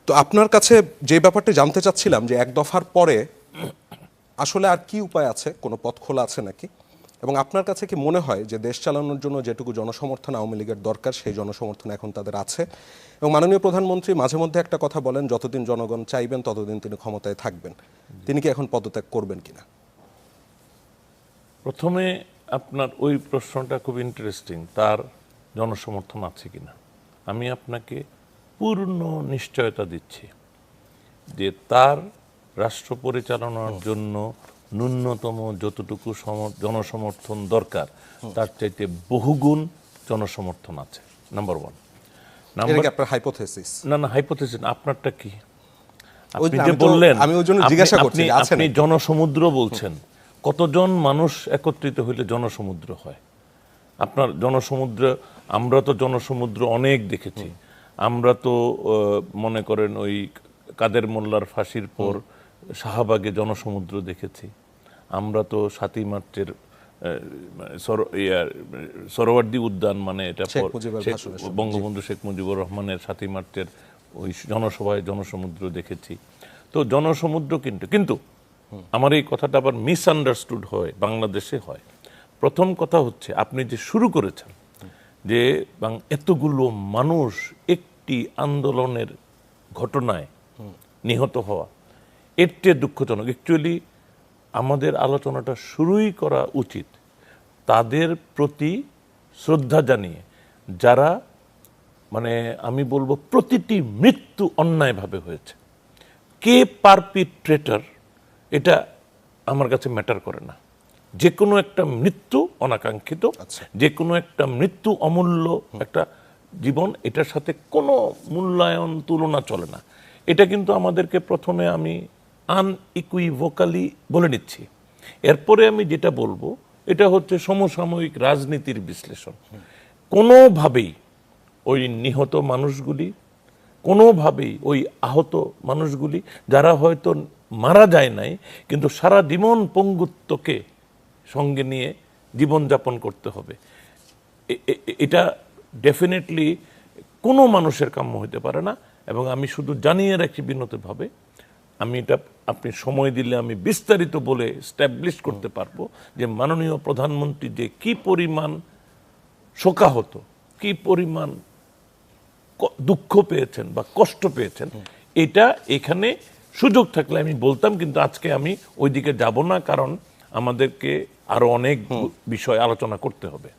তো আপনার কাছে যে ব্যাপারটি জানতে চাচ্ছিলাম যে এক দফার পরে আসলে আর কি উপায় আছে, কোনো পথ খোলা আছে নাকি, এবং আপনার কাছে কি মনে হয় যে দেশ চালানোর জন্য যেটুকু জনসমর্থন আওয়ামী লীগের দরকার সেই জনসমর্থন এখন তাদের আছে? এবং মাননীয় প্রধানমন্ত্রী মাঝে মধ্যে একটা কথা বলেন, যতদিন জনগণ চাইবেন ততদিন তিনি ক্ষমতায় থাকবেন। তিনি কি এখন পদত্যাগ করবেন কিনা? প্রথমে আপনার ওই প্রশ্নটা খুব ইন্টারেস্টিং, তার জনসমর্থন আছে কিনা। আমি আপনাকে পূর্ণ নিশ্চয়তা দিচ্ছি যে তার রাষ্ট্র পরিচালনার জন্য ন্যূনতম যতটুকু জনসমর্থন দরকার তার চাইতে বহুগুণ জনসমর্থন আছে। Number one. আপনার হাইপোথেসিস? না, হাইপোথেসিস। আপনারটা কি? আপনি যে বললেন, আমি ওই জন্য জিজ্ঞাসা করছি, আপনি জনসমুদ্র বলছেন। কতজন মানুষ একত্রিত হইলে জনসমুদ্র হয়? আপনার জনসমুদ্র, আমরা তো জনসমুদ্র অনেক দেখেছি। আমরা তো মনে করেন ওই কাদের মোল্লার ফাঁসির পর শাহবাগে জনসমুদ্র দেখেছি। আমরা তো 7ই মার্চের সরোয়ার্দী উদ্যান, মানে এটা বঙ্গবন্ধু শেখ মুজিবুর রহমানের 7ই মার্চের ওই জনসভায় জনসমুদ্র দেখেছি। তো জনসমুদ্র কিন্তু আমার এই কথাটা আবার মিসআন্ডারস্টুড হয়, বাংলাদেশে হয়। প্রথম কথা হচ্ছে, আপনি যে শুরু করেছেন যে এতগুলো মানুষ একটি আন্দোলনের ঘটনায় নিহত হওয়া, এর চেয়ে দুঃখজনক। অ্যাকচুয়ালি আমাদের আলোচনাটা শুরুই করা উচিত তাদের প্রতি শ্রদ্ধা জানিয়ে, যারা মানে আমি বলবো প্রতিটি মৃত্যু অন্যায়ভাবে হয়েছে। কে পারপিট্রেটর এটা আমার কাছে ম্যাটার করে না। যে কোনো একটা মৃত্যু অনাকাঙ্ক্ষিত, যে কোনো একটা মৃত্যু অমূল্য একটা জীবন, এটার সাথে কোনো মূল্যায়ন তুলনা চলে না। এটা কিন্তু আমাদেরকে প্রথমে আমি আনইকুইভোকালি বলে নিচ্ছি। এরপরে আমি যেটা বলবো এটা হচ্ছে সমসাময়িক রাজনীতির বিশ্লেষণ। কোনোভাবেই ওই নিহত মানুষগুলি, কোনোভাবেই ওই আহত মানুষগুলি, যারা হয়তো মারা যায় নাই কিন্তু সারা জীবন পঙ্গুত্বকে সঙ্গে নিয়ে জীবনযাপন করতে হবে, এটা ডেফিনেটলি কোনো মানুষের কাম্য হতে পারে না। এবং আমি শুধু জানিয়ে রাখি বিনতভাবে, আমি এটা আপনি সময় দিলে আমি বিস্তারিত বলে স্ট্যাবলিশ করতে পারবো যে মাননীয় প্রধানমন্ত্রী যে কি পরিমাণ শোকাহত, কি পরিমাণ দুঃখ পেয়েছেন বা কষ্ট পেয়েছেন, এটা এখানে সুযোগ থাকলে আমি বলতাম, কিন্তু আজকে আমি ওইদিকে যাব না, কারণ আমাদেরকে আরো অনেক বিষয় আলোচনা করতে হবে।